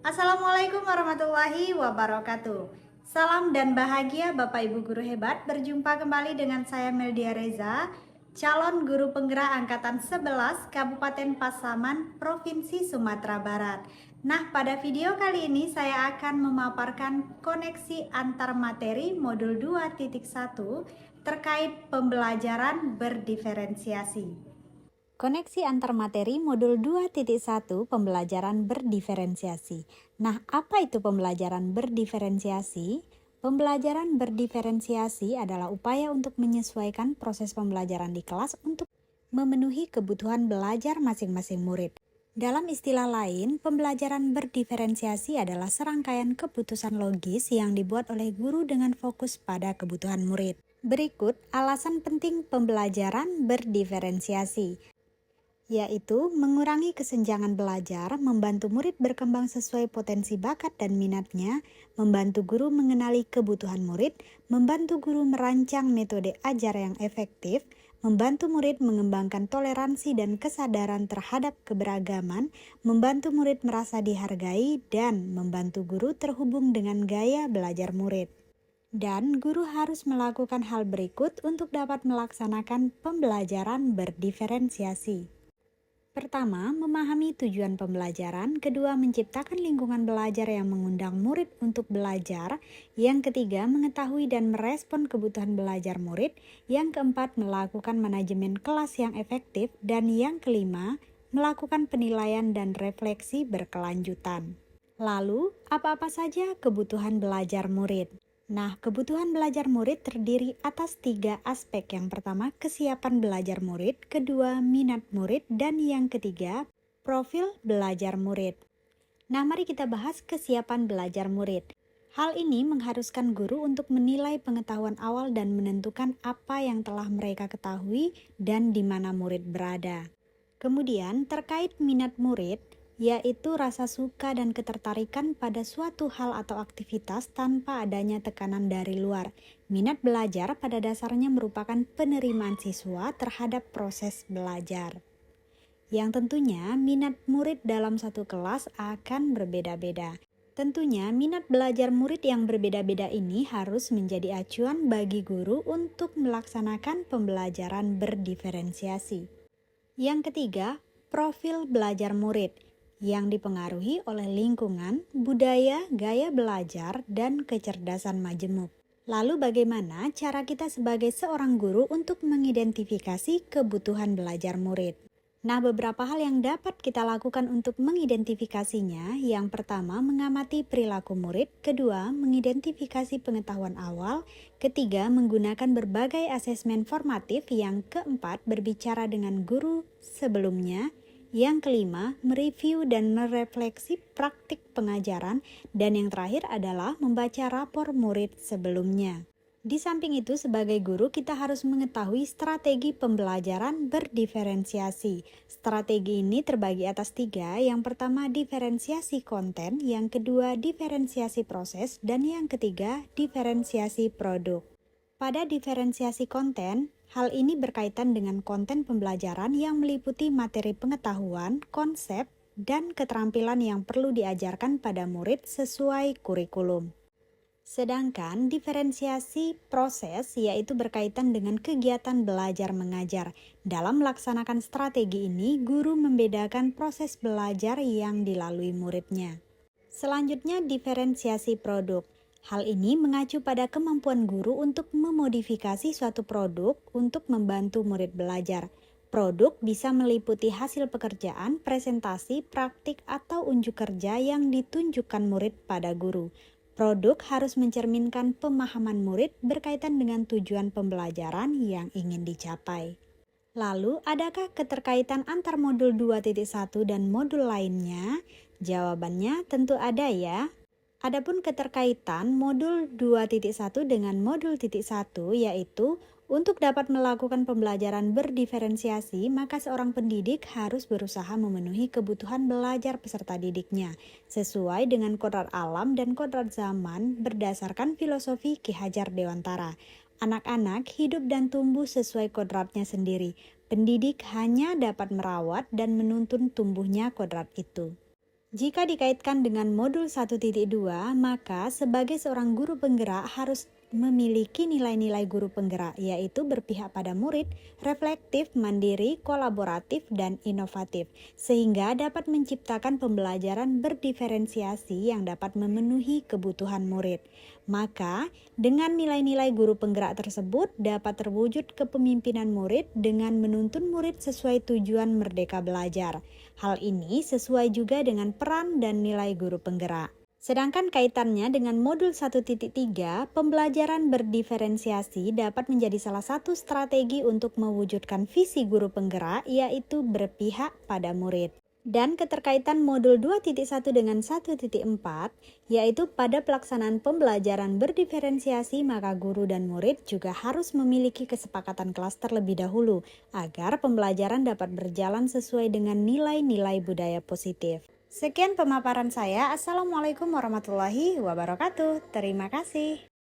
Assalamualaikum warahmatullahi wabarakatuh. Salam dan bahagia Bapak Ibu guru hebat. Berjumpa kembali dengan saya Meldia Reza, calon guru penggerak angkatan 11 Kabupaten Pasaman, Provinsi Sumatera Barat. Nah, pada video kali ini saya akan memaparkan koneksi antar materi modul 2.1 terkait pembelajaran berdiferensiasi. Koneksi antar materi modul 2.1 pembelajaran berdiferensiasi. Nah, apa itu pembelajaran berdiferensiasi? Pembelajaran berdiferensiasi adalah upaya untuk menyesuaikan proses pembelajaran di kelas untuk memenuhi kebutuhan belajar masing-masing murid. Dalam istilah lain, pembelajaran berdiferensiasi adalah serangkaian keputusan logis yang dibuat oleh guru dengan fokus pada kebutuhan murid. Berikut alasan penting pembelajaran berdiferensiasi, yaitu mengurangi kesenjangan belajar, membantu murid berkembang sesuai potensi bakat dan minatnya, membantu guru mengenali kebutuhan murid, membantu guru merancang metode ajar yang efektif, membantu murid mengembangkan toleransi dan kesadaran terhadap keberagaman, membantu murid merasa dihargai, dan membantu guru terhubung dengan gaya belajar murid. Dan guru harus melakukan hal berikut untuk dapat melaksanakan pembelajaran berdiferensiasi. Pertama, memahami tujuan pembelajaran. Kedua, menciptakan lingkungan belajar yang mengundang murid untuk belajar. Yang ketiga, mengetahui dan merespon kebutuhan belajar murid. Yang keempat, melakukan manajemen kelas yang efektif. Dan yang kelima, melakukan penilaian dan refleksi berkelanjutan. Lalu, apa-apa saja kebutuhan belajar murid? Nah, kebutuhan belajar murid terdiri atas 3 aspek. Yang pertama, kesiapan belajar murid, kedua, minat murid, dan yang ketiga, profil belajar murid. Nah, mari kita bahas kesiapan belajar murid. Hal ini mengharuskan guru untuk menilai pengetahuan awal dan menentukan apa yang telah mereka ketahui dan di mana murid berada. Kemudian, terkait minat murid, yaitu rasa suka dan ketertarikan pada suatu hal atau aktivitas tanpa adanya tekanan dari luar. Minat belajar pada dasarnya merupakan penerimaan siswa terhadap proses belajar. Yang tentunya minat murid dalam satu kelas akan berbeda-beda. Tentunya minat belajar murid yang berbeda-beda ini harus menjadi acuan bagi guru untuk melaksanakan pembelajaran berdiferensiasi. Yang ketiga, profil belajar murid yang dipengaruhi oleh lingkungan, budaya, gaya belajar, dan kecerdasan majemuk. Lalu bagaimana cara kita sebagai seorang guru untuk mengidentifikasi kebutuhan belajar murid? Nah, beberapa hal yang dapat kita lakukan untuk mengidentifikasinya. Yang pertama, mengamati perilaku murid. Kedua, mengidentifikasi pengetahuan awal. Ketiga, menggunakan berbagai asesmen formatif. Yang keempat, berbicara dengan guru sebelumnya. Yang kelima, mereview dan merefleksi praktik pengajaran. Dan yang terakhir adalah membaca rapor murid sebelumnya. Di samping itu, sebagai guru kita harus mengetahui strategi pembelajaran berdiferensiasi. Strategi ini terbagi atas 3. Yang pertama, diferensiasi konten. Yang kedua, diferensiasi proses. Dan yang ketiga, diferensiasi produk. Pada diferensiasi konten, hal ini berkaitan dengan konten pembelajaran yang meliputi materi pengetahuan, konsep, dan keterampilan yang perlu diajarkan pada murid sesuai kurikulum. Sedangkan diferensiasi proses yaitu berkaitan dengan kegiatan belajar mengajar. Dalam melaksanakan strategi ini, guru membedakan proses belajar yang dilalui muridnya. Selanjutnya, diferensiasi produk. Hal ini mengacu pada kemampuan guru untuk memodifikasi suatu produk untuk membantu murid belajar. Produk bisa meliputi hasil pekerjaan, presentasi, praktik, atau unjuk kerja yang ditunjukkan murid pada guru. Produk harus mencerminkan pemahaman murid berkaitan dengan tujuan pembelajaran yang ingin dicapai. Lalu, adakah keterkaitan antar modul 2.1 dan modul lainnya? Jawabannya tentu ada ya. Adapun keterkaitan modul 2.1 dengan modul 1 yaitu untuk dapat melakukan pembelajaran berdiferensiasi, maka seorang pendidik harus berusaha memenuhi kebutuhan belajar peserta didiknya sesuai dengan kodrat alam dan kodrat zaman berdasarkan filosofi Ki Hajar Dewantara. Anak-anak hidup dan tumbuh sesuai kodratnya sendiri. Pendidik hanya dapat merawat dan menuntun tumbuhnya kodrat itu. Jika dikaitkan dengan modul 1.2, maka sebagai seorang guru penggerak harus memiliki nilai-nilai guru penggerak, yaitu berpihak pada murid, reflektif, mandiri, kolaboratif, dan inovatif, sehingga dapat menciptakan pembelajaran berdiferensiasi yang dapat memenuhi kebutuhan murid. Maka, dengan nilai-nilai guru penggerak tersebut dapat terwujud kepemimpinan murid dengan menuntun murid sesuai tujuan merdeka belajar. Hal ini sesuai juga dengan peran dan nilai guru penggerak. Sedangkan kaitannya dengan modul 1.3, pembelajaran berdiferensiasi dapat menjadi salah satu strategi untuk mewujudkan visi guru penggerak, yaitu berpihak pada murid. Dan keterkaitan modul 2.1 dengan 1.4, yaitu pada pelaksanaan pembelajaran berdiferensiasi, maka guru dan murid juga harus memiliki kesepakatan kelas terlebih dahulu agar pembelajaran dapat berjalan sesuai dengan nilai-nilai budaya positif. Sekian pemaparan saya. Assalamualaikum warahmatullahi wabarakatuh. Terima kasih.